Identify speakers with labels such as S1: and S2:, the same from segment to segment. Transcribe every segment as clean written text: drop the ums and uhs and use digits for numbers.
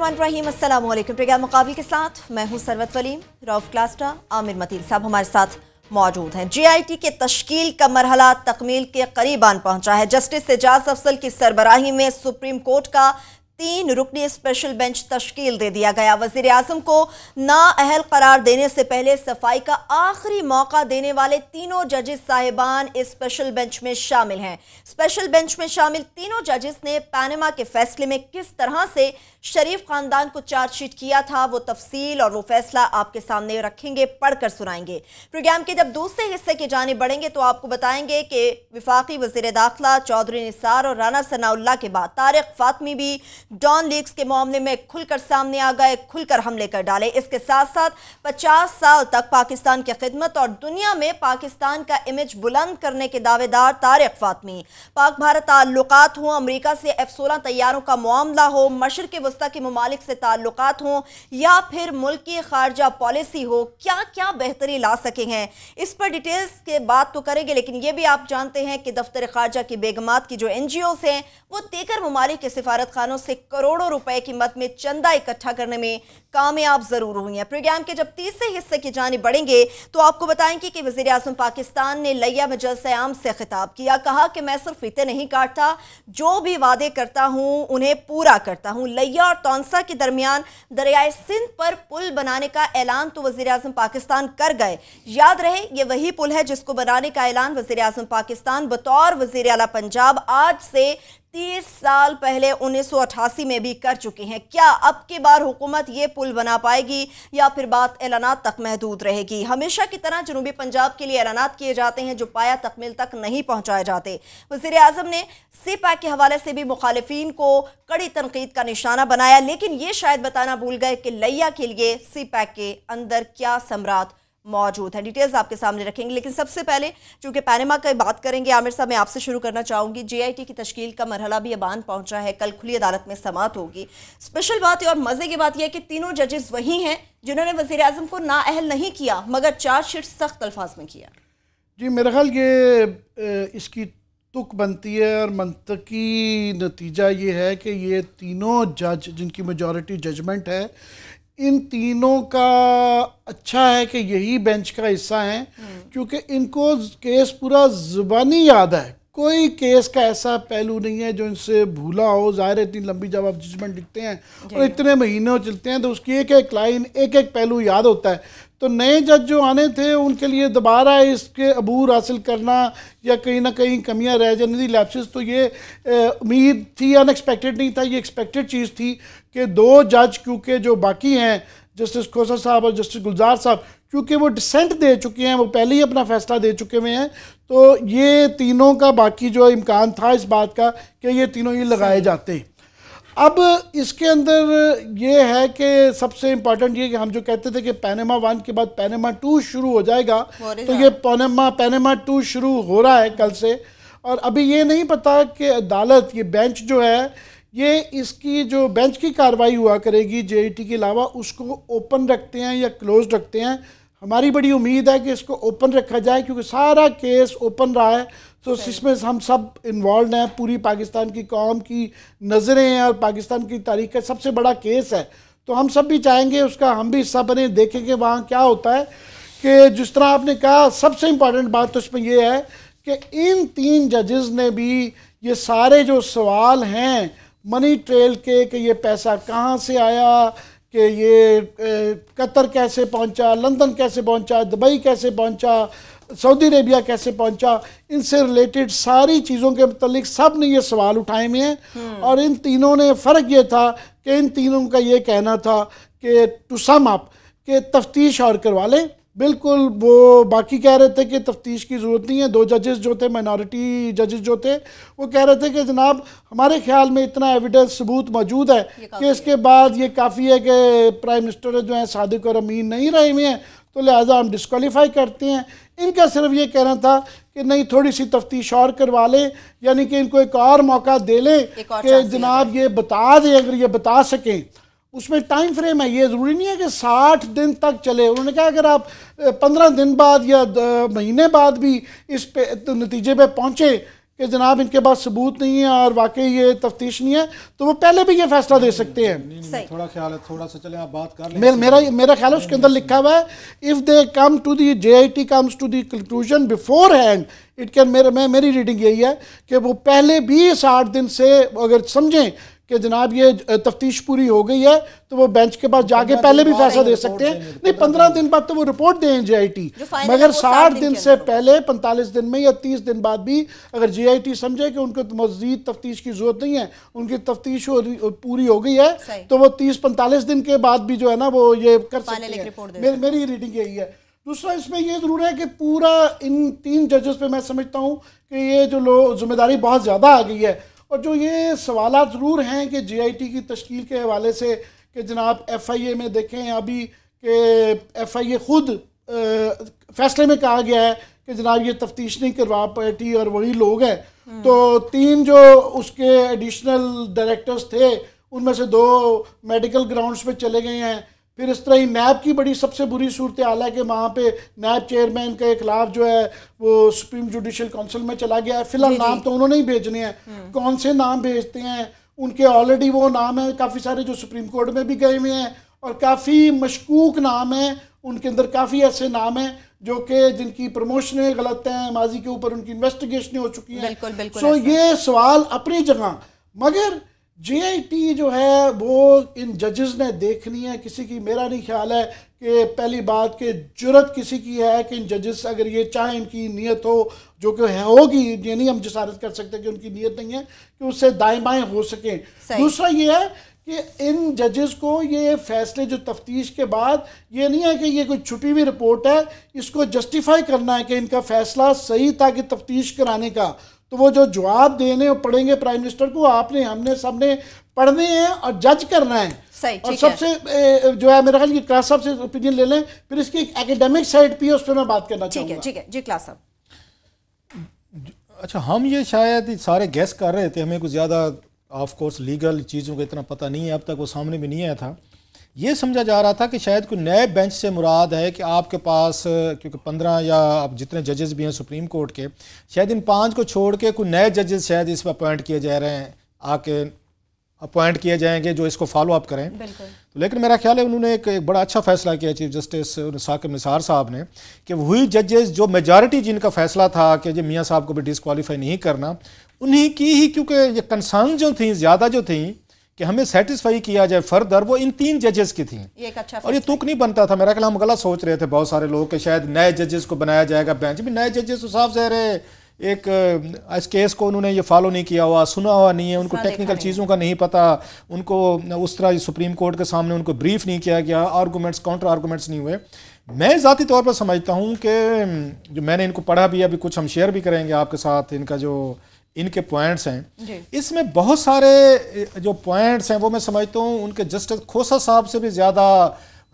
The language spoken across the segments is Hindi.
S1: बिस्मिल्लाहिर्रहमानिर्रहीम। अस्सलाम वालेकुम। प्रोग्राम मुकाबले के साथ मैं हूं सरवत वलीम। रऊफ क्लास्टा, आमिर मतीन साहब हमारे साथ मौजूद हैं। JIT के तश्कील का मरहला तकमील के करीब आन पहुंचा है। जस्टिस एजाज अफजल की सरबराही में सुप्रीम कोर्ट का 3 रुकनी स्पेशल बेंच तश्कील दे दिया गया। वजीर आजम को नाअहल करार देने से पहले सफाई का आखिरी मौका देने वाले तीनों जजेस साहिबान इस स्पेशल बेंच में शामिल हैं। स्पेशल बेंच में शामिल तीनों जजेस ने पैनमा के फैसले में किस तरह से शरीफ खानदान को चार्जशीट किया था, वो तफसील और वो फैसला आपके सामने रखेंगे, पढ़कर सुनाएंगे। प्रोग्राम के जब दूसरे हिस्से की जानिब बढ़ेंगे तो आपको बताएंगे कि विफाकी वजीर दाखिला चौधरी निसार और राना सनाउल्लाह के बाद तारिक फातमी भी डॉन लीक्स के मामले में खुलकर सामने आ गए, खुलकर हमले कर डाले। इसके साथ साथ 50 साल तक पाकिस्तान की खिदमत और दुनिया में पाकिस्तान का इमेज बुलंद करने के दावेदार तारिक फातमी, पाक भारत ताल्लुकात हो, अमेरिका से F-16 तैयारों का मामला हो, मशरिक़ वस्ता के ममालिक से ताल्लुकात हो या फिर मुल्क की खारजा पॉलिसी हो, क्या क्या बेहतरी ला सके हैं, इस पर डिटेल्स के बात तो करेंगे। लेकिन ये भी आप जानते हैं कि दफ्तर खारजा की बेगमात की जो NGOs हैं वो देकर ममालिक के सिफारत खानों से करोड़ों रुपए कीमत में चंदा इकट्ठा करने में कामयाब जरूर हुई हैं। प्रोग्राम के जब तीसरे हिस्से की जानिब बढ़ेंगे तो आपको बताएंगे कि वज़ीर आज़म पाकिस्तान ने लिया में जलसे आम से खिताब किया, कहा कि मैं सिर्फ फीते नहीं काटता, जो भी वादे करता हूं उन्हें पूरा करता हूं। लिया और तौंसा के दरमियान दरियाए सिंध पर पुल बनाने का ऐलान तो वज़ीर आज़म पाकिस्तान कर गए। याद रहे ये वही पुल है जिसको बनाने का ऐलान वज़ीर आज़म पाकिस्तान बतौर वज़ीर आला पंजाब आज से 30 साल पहले 1988 में भी कर चुके हैं। क्या अब की बार हुकूमत ये पुल बना पाएगी या फिर बात ऐलानात तक महदूद रहेगी? हमेशा की तरह जनूबी पंजाब के लिए ऐलानात किए जाते हैं जो पाया तकमील तक नहीं पहुंचाए जाते। वज़ीर आज़म ने CPAC के हवाले से भी मुखालिफिन को कड़ी तनकीद का निशाना बनाया, लेकिन ये शायद बताना भूल गए कि लिया के लिए CPAC के अंदर क्या समरात मौजूद है। डिटेल्स आपके सामने रखेंगे, लेकिन सबसे पहले चूंकि पैनमा की बात करेंगे, आमिर साहब मैं आपसे शुरू करना चाहूंगी। JIT की तश्कील का मरहला भी अबान पहुंचा है, कल खुली अदालत में समाअत होगी। स्पेशल बात और मजे की बात यह है कि तीनों जजेस वही हैं जिन्होंने वजीर आजम को नाअहल नहीं किया मगर चार्जशीट सख्त अल्फाज में किया।
S2: जी मेरा ख्याल ये इसकी तुक बनती है और मंतकी नतीजा ये है कि ये तीनों जज जिनकी मेजॉरिटी जजमेंट है, इन तीनों का अच्छा है कि यही बेंच का हिस्सा हैं, क्योंकि इनको केस पूरा ज़ुबानी याद है। कोई केस का ऐसा पहलू नहीं है जो इनसे भूला हो। ज़ाहिर है इतनी लंबी जब आप जजमेंट लिखते हैं और इतने महीनों चलते हैं तो उसकी एक एक लाइन एक एक पहलू याद होता है। तो नए जज जो आने थे उनके लिए दोबारा इसके अबूर हासिल करना या कहीं ना कहीं कमियां रह जाने थी, लैप्सेस, तो ये उम्मीद थी, अनएक्सपेक्टेड नहीं था, ये एक्सपेक्टेड चीज़ थी कि 2 जज क्योंकि जो बाकी हैं जस्टिस खोसा साहब और जस्टिस गुलजार साहब, क्योंकि वो डिसेंट दे चुके हैं, वो पहले ही अपना फैसला दे चुके हुए हैं, तो ये तीनों का बाकी जो इम्कान था इस बात का कि ये तीनों ही लगाए जाते। अब इसके अंदर ये है कि सबसे इम्पॉर्टेंट ये कि हम जो कहते थे कि पैनमा 1 के बाद पैनमा 2 शुरू हो जाएगा, तो ये पैनमा 2 शुरू हो रहा है कल से। और अभी ये नहीं पता कि अदालत, ये बेंच जो है, ये इसकी जो बेंच की कार्रवाई हुआ करेगी JIT के अलावा उसको ओपन रखते हैं या क्लोज रखते हैं। हमारी बड़ी उम्मीद है कि इसको ओपन रखा जाए क्योंकि सारा केस ओपन रहा है, तो इसमें हम सब इन्वॉल्व हैं, पूरी पाकिस्तान की कौम की नज़रें हैं और पाकिस्तान की तारीख का सबसे बड़ा केस है। तो हम सब भी चाहेंगे उसका हम भी हिस्सा बने, देखेंगे वहाँ क्या होता है। कि जिस तरह आपने कहा, सबसे इम्पॉर्टेंट बात तो इसमें यह है कि इन 3 जजेस ने भी ये सारे जो सवाल हैं मनी ट्रेल के, कि ये पैसा कहाँ से आया, कि ये कतर कैसे पहुंचा, लंदन कैसे पहुंचा, दुबई कैसे पहुंचा, सऊदी अरेबिया कैसे पहुंचा, इनसे रिलेटेड सारी चीज़ों के मतलब सब ने ये सवाल उठाए हुए हैं। और इन तीनों ने फ़र्क ये था कि इन तीनों का ये कहना था कि टू सम अप कि तफ्तीश और करवा लें। बिल्कुल वो बाकी कह रहे थे कि तफ्तीश की ज़रूरत नहीं है। 2 जजेस जो थे, माइनॉरिटी जजेस जो थे, वो कह रहे थे कि जनाब हमारे ख्याल में इतना एविडेंस सबूत मौजूद है कि इसके बाद ये काफ़ी है कि प्राइम मिनिस्टर जो हैं सादिक और अमीन नहीं रहे हुए हैं, तो लिहाजा हम डिस्क्वालीफाई करते हैं। इनका सिर्फ ये कहना था कि नहीं, थोड़ी सी तफ्तीश और करवा लें, यानी कि इनको एक और मौका दे लें कि जनाब ये बता दें, अगर ये बता सकें। उसमें टाइम फ्रेम है, ये ज़रूरी नहीं है कि 60 दिन तक चले। उन्होंने कहा अगर आप 15 दिन बाद या महीने बाद भी इस पे नतीजे पे पहुँचे कि जनाब इनके पास सबूत नहीं है और वाकई ये तफ्तीश नहीं है, तो वो पहले भी ये फैसला दे सकते हैं।
S3: नहीं, थोड़ा ख्याल है, थोड़ा सा चले आप बात कर लें।
S2: मेरा ख्याल है उसके अंदर लिखा हुआ है, if they come to the JIT comes to the conclusion beforehand it can, मेरी रीडिंग यही है कि वो पहले भी 60 दिन से अगर समझें कि जनाब ये तफ्तीश पूरी हो गई है तो वो बेंच के पास जाके पहले भी फैसला दे सकते हैं। नहीं, 15 दिन बाद तो वो रिपोर्ट दें JIT, मगर 60 दिन से पहले 45 दिन में या 30 दिन बाद भी अगर JIT समझे कि उनको तो मजीद तफ्तीश की जरूरत नहीं है, उनकी तफ्तीश पूरी हो गई है, तो वो 30-45 दिन के बाद भी जो है ना वो ये कर सकते हैं। मेरी रीडिंग यही है। दूसरा इसमें ये जरूर है कि पूरा इन 3 जजेस पे मैं समझता हूँ कि ये जो जिम्मेदारी बहुत ज़्यादा आ गई है, और जो ये सवालात ज़रूर हैं कि JIT की तश्कील के हवाले से कि जनाब FIA में देखें अभी कि FIA खुद फैसले में कहा गया है कि जनाब ये तफ्तीश नहीं करवा पाती और वही लोग हैं, तो 3 जो उसके एडिशनल डायरेक्टर्स थे उनमें से 2 मेडिकल ग्राउंड्स पे चले गए हैं। फिर इस तरह ही नैब की बड़ी सबसे बुरी सूरत हाल है कि वहाँ पे नैब चेयरमैन के खिलाफ जो है वो सुप्रीम जुडिशल काउंसिल में चला गया है। फिलहाल नाम तो उन्होंने ही भेजने हैं, कौन से नाम भेजते हैं उनके ऑलरेडी वो नाम है काफ़ी सारे जो सुप्रीम कोर्ट में भी गए हुए हैं, और काफ़ी मशकूक नाम है उनके अंदर, काफ़ी ऐसे नाम हैं जो कि जिनकी प्रमोशनें गलत हैं, माजी के ऊपर उनकी इन्वेस्टिगेशन हो चुकी हैं। सो ये सवाल अपनी जगह, मगर JIT जो है वो इन जजेस ने देखनी है। किसी की, मेरा नहीं ख्याल है कि पहली बात कि जुर्रत किसी की है कि इन जजेस अगर ये चाहे इनकी नीयत हो, जो कि होगी, ये नहीं हम जिसारत कर सकते कि उनकी नीयत नहीं है, कि उससे दाएं बाएं हो सके। दूसरा ये है कि इन जजेस को ये फैसले जो तफ्तीश के बाद, ये नहीं है कि ये कोई छुपी हुई रिपोर्ट है, इसको जस्टिफाई करना है कि इनका फैसला सही था कि तफ्तीश कराने का, तो वो जो जवाब देने और पढ़ेंगे प्राइम मिनिस्टर को, आपने हमने सबने पढ़ने हैं और जज करना है। और सबसे जो है मेरा ख्याल ये क्लास साहब से ओपिनियन ले लें, फिर इसकी एक एकेडमिक साइड भी है, उस पर मैं बात करना चाहूँगा।
S1: ठीक है जी क्लास साहब।
S3: अच्छा, हम ये शायद सारे गेस कर रहे थे, हमें कुछ ज़्यादा ऑफ कोर्स लीगल चीज़ों का इतना पता नहीं है, अब तक वो सामने भी नहीं आया था। ये समझा जा रहा था कि शायद कोई नए बेंच से मुराद है कि आपके पास, क्योंकि 15 या आप जितने जजेस भी हैं सुप्रीम कोर्ट के, शायद इन 5 को छोड़ के कोई नए जजेस शायद इस पर अपॉइंट किए जा रहे हैं, आके अपॉइंट किए जाएंगे जो इसको फॉलो अप करें। तो लेकिन मेरा ख्याल है उन्होंने एक बड़ा अच्छा फैसला किया चीफ जस्टिस साकिब निसार साहब ने, कि वही जजेस जो मेजॉरिटी जिनका फैसला था कि जी मियाँ साहब को भी डिसक्वालीफाई नहीं करना, उन्हीं की ही, क्योंकि ये कंसर्न जो थी ज़्यादा जो थी कि हमें सेटिस्फाई किया जाए फर्दर, वो इन 3 जजेस की थी। और ये तुक नहीं बनता था, मेरा ख्याल हम गलत सोच रहे थे बहुत सारे लोग कि शायद नए जजेस को बनाया जाएगा बेंच भी। नए जजेस तो साफ ज़ाहिर है एक इस केस को उन्होंने ये फॉलो नहीं किया हुआ, सुना हुआ नहीं है, उनको टेक्निकल चीज़ों का नहीं पता, उनको उस तरह सुप्रीम कोर्ट के सामने उनको ब्रीफ नहीं किया गया, आर्गूमेंट्स काउंटर आर्गूमेंट्स नहीं हुए। मैं ज़ाती तौर पर समझता हूँ कि जो मैंने इनको पढ़ा भी, अभी कुछ हम शेयर भी करेंगे आपके साथ, इनका जो इनके पॉइंट्स हैं, इसमें बहुत सारे जो पॉइंट्स हैं वो मैं समझता हूँ उनके जस्टिस खोसा साहब से भी ज़्यादा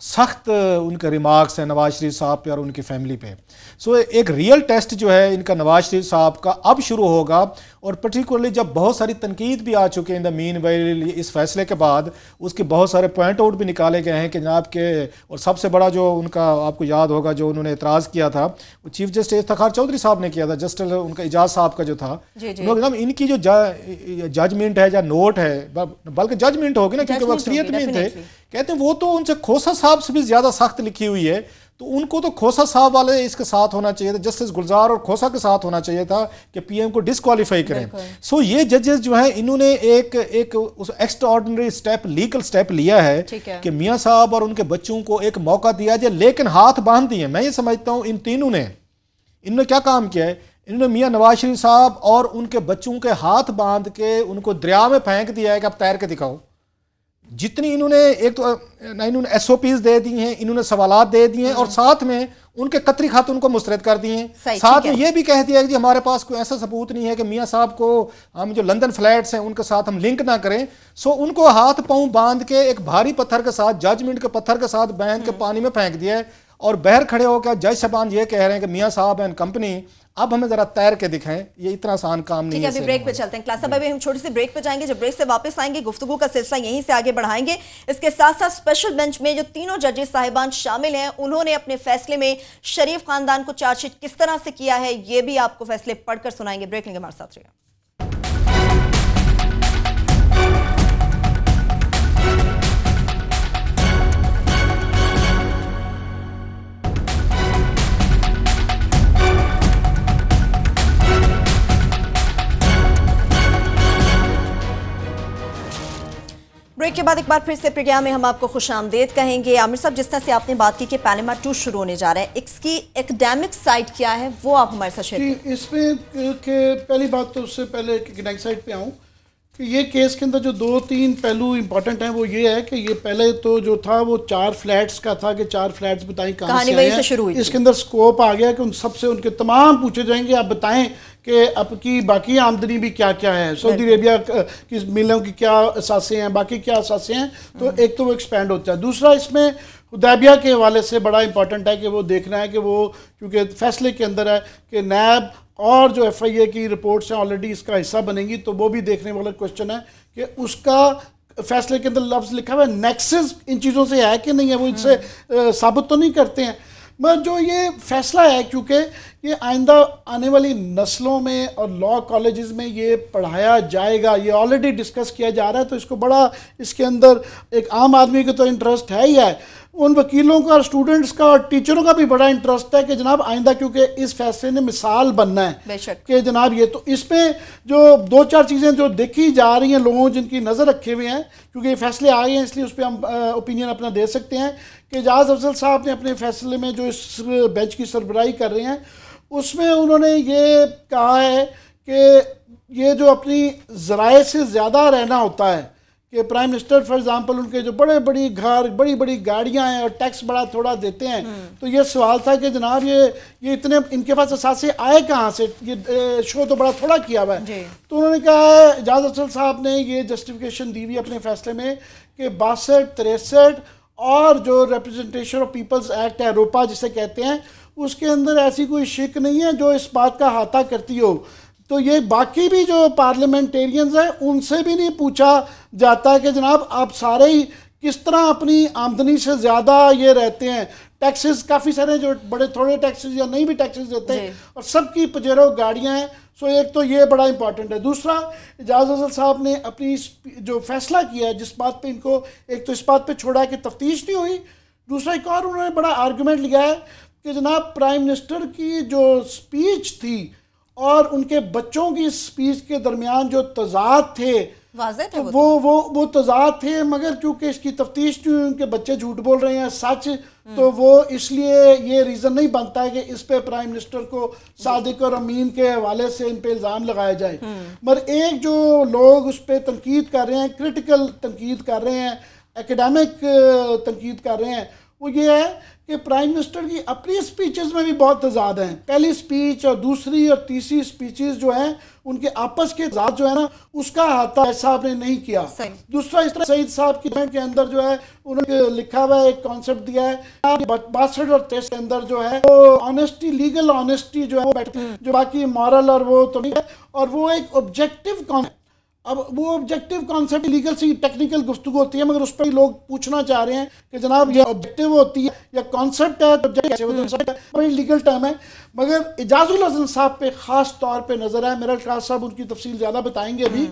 S3: सख्त उनके रिमार्क्स हैं नवाज शरीफ साहब पे और उनकी फैमिली पे। सो एक रियल टेस्ट जो है इनका नवाज शरीफ साहब का अब शुरू होगा, और पर्टिकुलरली जब बहुत सारी तनकीद भी आ चुके हैं इन द मीन वाइल इस फैसले के बाद, उसके बहुत सारे पॉइंट आउट भी निकाले गए हैं कि जनाब के, और सबसे बड़ा जो उनका आपको याद होगा जो उन्होंने एतराज़ किया था वो चीफ जस्टिस इफ्तिखार चौधरी साहब ने किया था, जस्टिस उनका इजाज़ साहब का जो था, जनाब इनकी जो जजमेंट है या नोट है, बल्कि जजमेंट होगी ना क्योंकि वो अक्सरियत में थे, कहते हैं वो तो उनसे खोसा साहब से भी ज़्यादा सख्त लिखी हुई है, तो उनको तो खोसा साहब वाले इसके साथ होना चाहिए था, जस्टिस गुलजार और खोसा के साथ होना चाहिए था कि पीएम को डिस्क्वालीफाई करें। सो ये जजेस जो हैं इन्होंने एक extra ordinary step, legal step लिया है कि मियाँ साहब और उनके बच्चों को एक मौका दिया जाए, लेकिन हाथ बांध दिए। मैं ये समझता हूँ इन तीनों ने, इन्होंने क्या काम किया है, इन्होंने मियाँ नवाज शरीफ साहब और उनके बच्चों के हाथ बांध के उनको दरिया में फेंक दिया है कि आप तैर के दिखाओ। जितनी इन्होंने, एक तो इन्होंने SOPs दे दी हैं, इन्होंने सवालात दे दिए हैं, और साथ में उनके कतरी खाते उनको मुस्तरद कर दिए हैं। साथ में ये भी कह दिया कि हमारे पास कोई ऐसा सबूत नहीं है कि मियाँ साहब को हम जो लंदन फ्लैट्स हैं उनके साथ हम लिंक ना करें। सो उनको हाथ पांव बांध के एक भारी पत्थर के साथ, जजमेंट के पत्थर के साथ बांध के पानी में फेंक दिया है, और बहर खड़े होकर जज साहबान ये कह रहे हैं कि मियाँ साहब एंड कंपनी अब हमें जरा तैर के दिखाएं, ये इतना आसान काम नहीं है।
S1: अभी ब्रेक पे चलते हैं क्लास साहब, अभी हम छोटी सी ब्रेक पे जाएंगे। जब ब्रेक से वापस आएंगे गुफ्तगू का सिलसिला यहीं से आगे बढ़ाएंगे। इसके साथ साथ स्पेशल बेंच में जो तीनों जजेस साहिबान शामिल हैं, उन्होंने अपने फैसले में शरीफ खानदान को चार्जशीट किस तरह से किया है, ये भी आपको फैसले पढ़कर सुनाएंगे। ब्रेक लेंगे, हमारे साथ रहिए। ब्रेक के बाद एक बार फिर से प्रोग्राम में हम आपको खुशामदीद कहेंगे। आमिर साहब, जिस तरह से आपने बात की कि पैनामा 2 शुरू होने जा रहा है, इसकी एकेडमिक साइड क्या है वो आप हमारे साथ शेयर करें।
S2: इसमें पहली बात तो उससे पहले एकेडमिक साइड पे आऊँ कि ये केस के अंदर जो 2-3 पहलू इंपॉर्टेंट हैं वो ये है कि ये पहले तो जो था वो 4 फ्लैट्स का था कि 4 फ्लैट्स बताएं कहाँ से आए हैं। इसके अंदर स्कोप आ गया कि उन सबसे उनके तमाम पूछे जाएंगे, आप बताएं कि आपकी बाकी आमदनी भी क्या क्या है, सऊदी अरेबिया की मिलों की क्या असासे हैं, बाकी क्या असासे हैं, तो एक तो वो एक्सपेंड होता है। दूसरा इसमें हुदैबिया के हवाले से बड़ा इंपॉर्टेंट है कि वो देखना है कि वो क्योंकि फैसले के अंदर है कि नैब और जो FIA की रिपोर्ट्स हैं ऑलरेडी इसका हिस्सा बनेंगी, तो वो भी देखने वाला क्वेश्चन है कि उसका फैसले के अंदर लफ्ज़ लिखा हुआ है नेक्सस इन चीज़ों से है कि नहीं है, वो इनसे साबित तो नहीं करते हैं। मगर जो ये फैसला है, क्योंकि ये आइंदा आने वाली नस्लों में और लॉ कॉलेजेस में ये पढ़ाया जाएगा, ये ऑलरेडी डिस्कस किया जा रहा है, तो इसको बड़ा इसके अंदर एक आम आदमी को तो इंटरेस्ट है ही है, उन वकीलों का और स्टूडेंट्स का और टीचरों का भी बड़ा इंटरेस्ट है कि जनाब आइंदा, क्योंकि इस फैसले ने मिसाल बनना है कि जनाब ये तो इसमें जो 2-4 चीज़ें जो देखी जा रही हैं लोगों जिनकी नज़र रखे हुए हैं, क्योंकि ये फैसले आ गए हैं इसलिए उस पर हम ओपिनियन अपना दे सकते हैं कि एजाज़ अफजल साहब ने अपने फैसले में जो इस बेंच की सरबराही कर रहे हैं उसमें उन्होंने ये कहा है कि ये जो अपनी ज़राए से ज़्यादा रहना होता है कि प्राइम मिनिस्टर फॉर एग्जांपल उनके जो बड़े बड़ी घर बड़ी बड़ी गाड़ियां हैं और टैक्स बड़ा थोड़ा देते हैं, तो ये सवाल था कि जनाब ये इतने इनके पास असासे आए कहाँ से, ये शो तो बड़ा थोड़ा किया हुआ है। तो उन्होंने कहा, एजाज़ अफजल साहब ने ये जस्टिफिकेशन दी हुई अपने फैसले में कि 62-63 और जो रिप्रेजेंटेशन ऑफ पीपल्स एक्ट है, रोपा जिसे कहते हैं, उसके अंदर ऐसी कोई शिक नहीं है जो इस बात का अहाता करती हो। तो ये बाकी भी जो पार्लियामेंटेरियंस हैं उनसे भी नहीं पूछा जाता कि जनाब आप सारे ही किस तरह अपनी आमदनी से ज़्यादा ये रहते हैं। टैक्सेस काफ़ी सारे जो बड़े थोड़े टैक्सेस या नहीं भी टैक्सेस देते हैं और सबकी पजेरो गाड़ियाँ हैं। सो एक तो ये बड़ा इंपॉर्टेंट है। दूसरा, एजाज़ अफजल साहब ने अपनी जो फैसला किया है जिस बात पे इनको एक तो इस बात पे छोड़ा है कि तफ्तीश नहीं हुई, दूसरा एक और उन्होंने बड़ा आर्गूमेंट लिया है कि जनाब प्राइम मिनिस्टर की जो स्पीच थी और उनके बच्चों की स्पीच के दरमियान जो तजाद थे
S1: थे
S2: वो तजाद थे, मगर क्योंकि इसकी तफ्तीश नहीं हुई, उनके बच्चे झूठ बोल रहे हैं सच, तो वो इसलिए ये रीज़न नहीं बनता है कि इस पे प्राइम मिनिस्टर को सादिक और अमीन के हवाले से इन पे इल्ज़ाम लगाया जाए। मगर एक जो लोग उस पर तनकीद कर रहे हैं, क्रिटिकल तनकीद कर रहे हैं, एकेडमिक तनकीद कर रहे हैं, वो ये है कि प्राइम मिनिस्टर की अपनी स्पीचेस में भी बहुत तजाद हैं। पहली स्पीच और दूसरी और तीसरी स्पीचेस जो हैं उनके आपस के तजाद जो है ना, उसका अहाता साहब ने नहीं किया। दूसरा, इस तरह सईद साहब की के अंदर जो है उन्होंने लिखा हुआ एक कॉन्सेप्ट दिया है 62 और 63 के अंदर जो है वो ऑनेस्टी, लीगल ऑनेस्टी जो है वो जो बाकी मॉरल और वो तो नहीं है, और वो एक ऑब्जेक्टिव कॉन्सेप्ट। अब वो ऑब्जेक्टिव कॉन्सेप्ट लीगल से सी गुफ्तगू होती है, मगर उस पर लोग पूछना चाह रहे हैं कि जनाब ये ऑब्जेक्टिव होती है या कॉन्सेप्ट है, तो बड़ी लीगल टर्म है। मगर एजाज़ुल हसन साहब पे ख़ास तौर पे नज़र है, मेरा ख्याल साहब उनकी तफसील ज़्यादा बताएंगे अभी,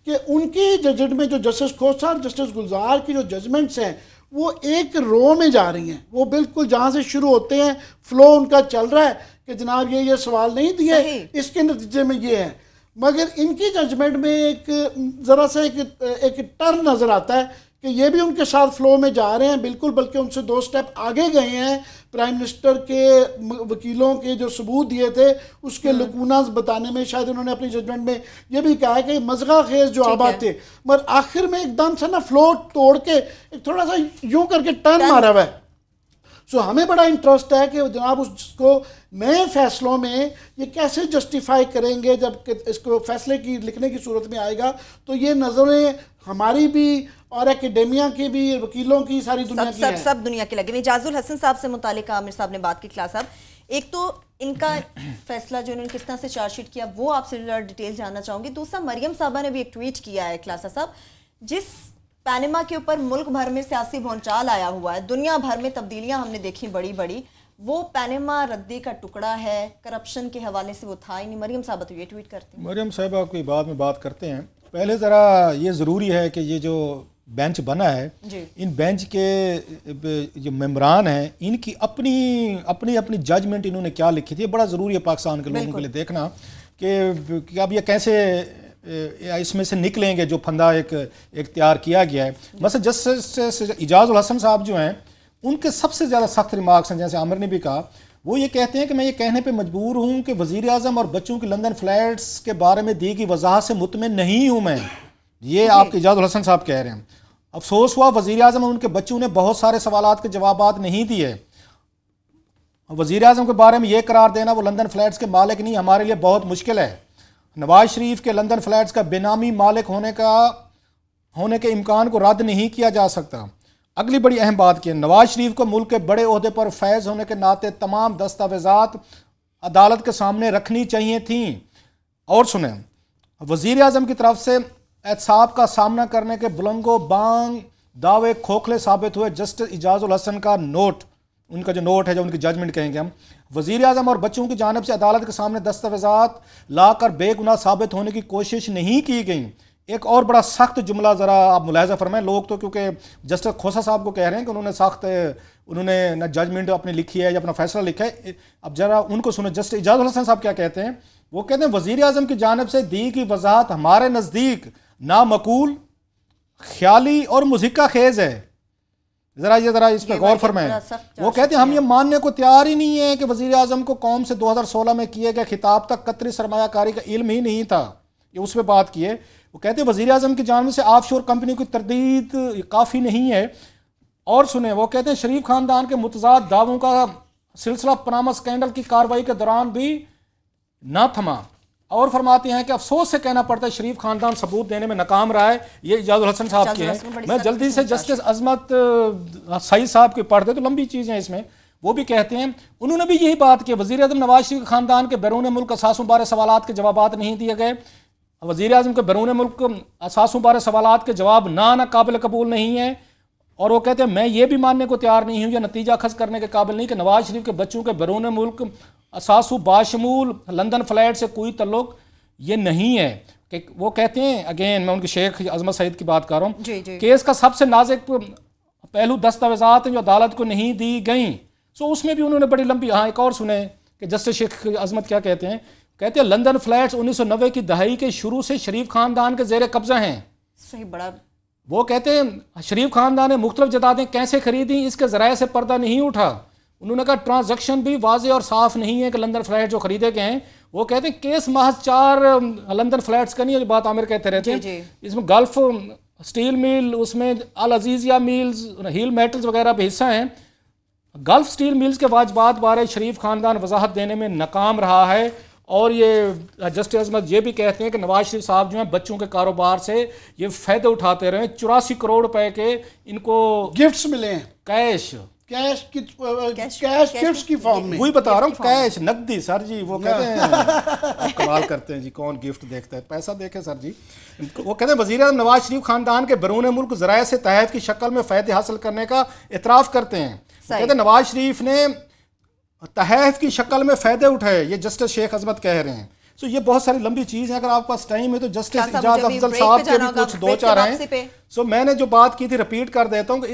S2: कि उनकी जजमेंट में जो जस्टिस खोसा और जस्टिस गुलजार की जो जजमेंट्स हैं वो एक रो में जा रही हैं। वो बिल्कुल जहाँ से शुरू होते हैं फ्लो उनका चल रहा है कि जनाब ये सवाल नहीं दिए, इसके नतीजे में ये है। मगर इनकी जजमेंट में एक ज़रा सा एक टर्न नज़र आता है कि ये भी उनके साथ फ्लो में जा रहे हैं बिल्कुल, बल्कि उनसे 2 स्टेप आगे गए हैं। प्राइम मिनिस्टर के वकीलों के जो सबूत दिए थे उसके लकूनास बताने में शायद उन्होंने अपनी जजमेंट में ये भी कहा है कि मज़गा खेज जो आबाद थे, मगर आखिर में एकदम से ना फ्लो तोड़ के एक थोड़ा सा यूं करके टर्न मारा हुआ है। सो हमें बड़ा इंटरेस्ट है कि जनाब उसको नए फैसलों में ये कैसे जस्टिफाई करेंगे, जब इसको फैसले की लिखने की सूरत में आएगा तो ये नज़रें हमारी भी और एकेडेमिया की भी, वकीलों की, सारी दुनिया की है।
S1: सब दुनिया की लगी। इजाजुल हसन साहब से मुतालिक आमिर साहब ने बात की। क्लास साहब, एक तो इनका फैसला जो इन्होंने किस तरह से चार्जशीट किया वो आपसे डिटेल जानना चाहूंगी। दूसरा, मरियम साहबा ने भी एक ट्वीट किया है क्लासा साहब, जिस पैनमा के ऊपर मुल्क भर में सियासी भौंचाल आया हुआ है, दुनिया भर में तब्दीलियां हमने देखी बड़ी बड़ी, वो पैनमा रद्दी का टुकड़ा है, करप्शन के हवाले से वो था ही नहीं। मरियम साहबा तो ये ट्वीट करती हैं।
S3: मरियम साहबा की बाद में बात करते हैं। पहले ज़रा ये ज़रूरी है कि ये जो बेंच बना है, इन बेंच के जो मेम्बरान हैं, इनकी अपनी जजमेंट इन्होंने क्या लिखी थी, बड़ा ज़रूरी है पाकिस्तान के लोगों के लिए देखना कि अब ये कैसे इसमें से निकलेंगे जो फंदा एक तैयार किया गया है। बस जस्टिस इजाजुल हसन साहब जो हैं, उनके सबसे ज़्यादा सख्त रिमार्क्स हैं, जैसे आमिर ने भी कहा, वो ये कहते हैं कि मैं ये कहने पे मजबूर हूँ कि वज़ीर आज़म और बच्चों की लंदन फ्लैट्स के बारे में दी गई वजाहत से मुतमिन नहीं हूँ मैं। ये आपके इजाजुल हसन साहब कह रहे हैं। अफसोस हुआ वज़ीर आज़म और उनके बच्चों ने बहुत सारे सवालात के जवाबात नहीं दिए। वज़ीर आज़म के बारे में ये करार देना वो लंदन फ्लैट्स के मालिक नहीं, हमारे लिए बहुत मुश्किल है। नवाज शरीफ के लंदन फ्लैट्स का बेनामी मालिक होने के इम्कान को रद्द नहीं किया जा सकता। अगली बड़ी अहम बात की, नवाज शरीफ को मुल्क के बड़े ओहदे पर फैज़ होने के नाते तमाम दस्तावेज़ात अदालत के सामने रखनी चाहिए थी। और सुने, वज़ीर आज़म की तरफ से एहतसाब का सामना करने के बुलंगो बांग दावे खोखले साबित हुए। जस्टिस इजाजुल हसन का नोट, उनका जो नोट है, जो उनकी जजमेंट कहेंगे हम, वज़ीर आज़म और बच्चों की जानिब से अदालत के सामने दस्तावेज़ात लाकर बेगुनाह साबित होने की कोशिश नहीं की गई। एक और बड़ा सख्त जुमला ज़रा आप मुलाहिज़ा फरमाएं। लोग तो क्योंकि जस्टिस खोसा साहब को कह रहे हैं कि उन्होंने न जजमेंट अपनी लिखी है या अपना फैसला लिखा है, अब ज़रा उनको सुनो। जस्टिस इजाजुल हसन साहब क्या कहते हैं, वो कहते हैं वज़ीर आज़म की जानिब से दी गई वजाहत हमारे नज़दीक नामकूल, ख्याली और मुज़िक्का खेज़ है। ज़रा इस पर गौर फरमाएं। वो कहते हैं हम ये मानने को तैयार ही नहीं है कि वज़ीर आज़म को कौम से 2016 में किए गए खिताब तक कतरी सरमायाकारी का इल्म ही नहीं था। ये उस पर बात की है। वो कहते हैं वज़ीर आज़म की जानिब से ऑफशोर कंपनी की तरदीद काफ़ी नहीं है। और सुने, वो कहते हैं शरीफ खानदान के मुतज़ाद दावों का सिलसिला पनामा स्कैंडल की कार्रवाई के दौरान भी ना थमा। और फरमाते हैं कि अफसोस से कहना पड़ता है शरीफ खानदान सबूत देने में नाकाम रहा है। ये इजाजुल हसन साहब के हैं। मैं जल्दी से जस्टिस अजमत सईद साहब के पढ़ दे तो लंबी चीज़ हैं इसमें। वो भी कहते हैं, उन्होंने भी यही बात की, वज़ीर आज़म नवाज शरीफ खानदान के बैरून मुल्क असासों बारे सवालात के जवाबात नहीं दिए गए। वज़ीर आज़म के बैरून मुल्क असासों बारे सवालात के जवाब ना काबिल कबूल नहीं है। और वो कहते हैं मैं ये भी मानने को तैयार नहीं हूँ या नतीजा खस करने के काबिल नहीं कि नवाज शरीफ के बच्चों के बैरून मुल्क असासु बाशमूल लंदन फ्लैट से कोई तल्लुक ये नहीं है। कि वो कहते हैं, अगेन मैं उनके शेख अजमत सईद की बात कर रहा हूँ, केस का सबसे नाजुक पहलू दस्तावेजात जो अदालत को नहीं दी गई। सो उसमें भी उन्होंने बड़ी लंबी, हाँ एक और सुने कि जस्टिस शेख अजमत क्या कहते हैं, कहते हैं लंदन फ्लैट्स 1990 की दहाई के शुरू से शरीफ खानदान के जेर कब्जा हैं।
S1: सही बड़ा। वो
S3: कहते हैं शरीफ खानदान ने मुख्तलिफ जदादें कैसे खरीदी, इसके ज़राए से पर्दा नहीं उठा। उन्होंने कहा ट्रांजैक्शन भी वाज़े और साफ नहीं है कि लंदन फ्लैट जो खरीदे गए हैं। वो कहते हैं केस महज 4 लंदन फ्लैट्स का नहीं है, जो बात आमिर कहते रहते हैं। इसमें गल्फ स्टील मिल, उसमें अल अजीजिया मिल्स, हिल मेटल्स वगैरह भी हिस्सा हैं। गल्फ स्टील मिल्स के वाजबात बारे शरीफ खानदान वजाहत देने में नाकाम रहा है। और ये जस्टिस अजमत ये भी कहते हैं कि नवाज शरीफ साहब जो हैं बच्चों के कारोबार से ये फ़ायदे उठाते रहे। 84 करोड़ रुपए के इनको
S2: गिफ्ट्स मिले हैं,
S3: कैश
S2: गिफ्ट्स की फॉर्म में।
S3: वही बता रहा हूँ, कैश नकदी सर जी। वो कहते हैं कमाल करते हैं जी, कौन गिफ्ट देखता है, पैसा देखे सर जी। वो कहते हैं वज़ीर आज़म नवाज शरीफ खानदान के बैरून मुल्क ज़राए से तहत की शक्ल में फ़ायदे हासिल करने का इतराफ़ करते हैं। कहते हैं नवाज शरीफ ने तहफ़ की शक्ल में फ़ायदे उठाए। ये जस्टिस शेख अजमत कह रहे हैं। सो ये बहुत सारी लंबी चीज़ है, अगर आपके पास टाइम है तो जस्टिस इजाज़ अफजल साहब के भी कुछ 2-4 हैं। सो मैंने जो बात की थी रिपीट कर देता हूँ कि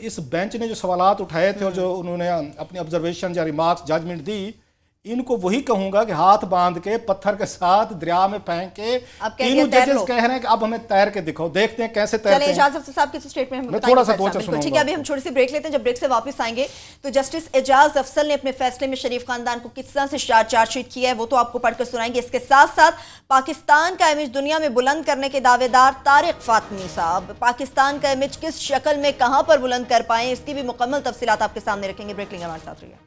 S3: इस बेंच ने जो सवालात उठाए थे और जो उन्होंने अपनी ऑब्जर्वेशन या रिमार्क्स जजमेंट दी, इनको वही कहूंगा कि हाथ बांध के पत्थर के साथ दरिया में फेंक के तीनों जजेस कह रहे हैं कि अब हमें तैर के दिखाओ, देखते हैं कैसे तैरते हैं।
S1: एजाज अफजल साहब के स्टेटमेंट में
S3: थोड़ा सा बोलना।
S1: ठीक है, अभी हम छोटी सी ब्रेक लेते हैं। जब ब्रेक से वापस आएंगे तो जस्टिस एजाज अफजल ने अपने फैसले में शरीफ खानदान को किस तरह से चार्जशीट किया है वो तो आपको पढ़कर सुनाएंगे। इसके साथ साथ पाकिस्तान का इमेज दुनिया में बुलंद करने के दावेदार तारिक फातमी साहब पाकिस्तान का इमेज किस शक्ल में कहां पर बुलंद कर पाए, इसकी भी मुकम्मल तफसीलात आपके सामने रखेंगे। ब्रेक लेंगे, हमारे साथ रहिए।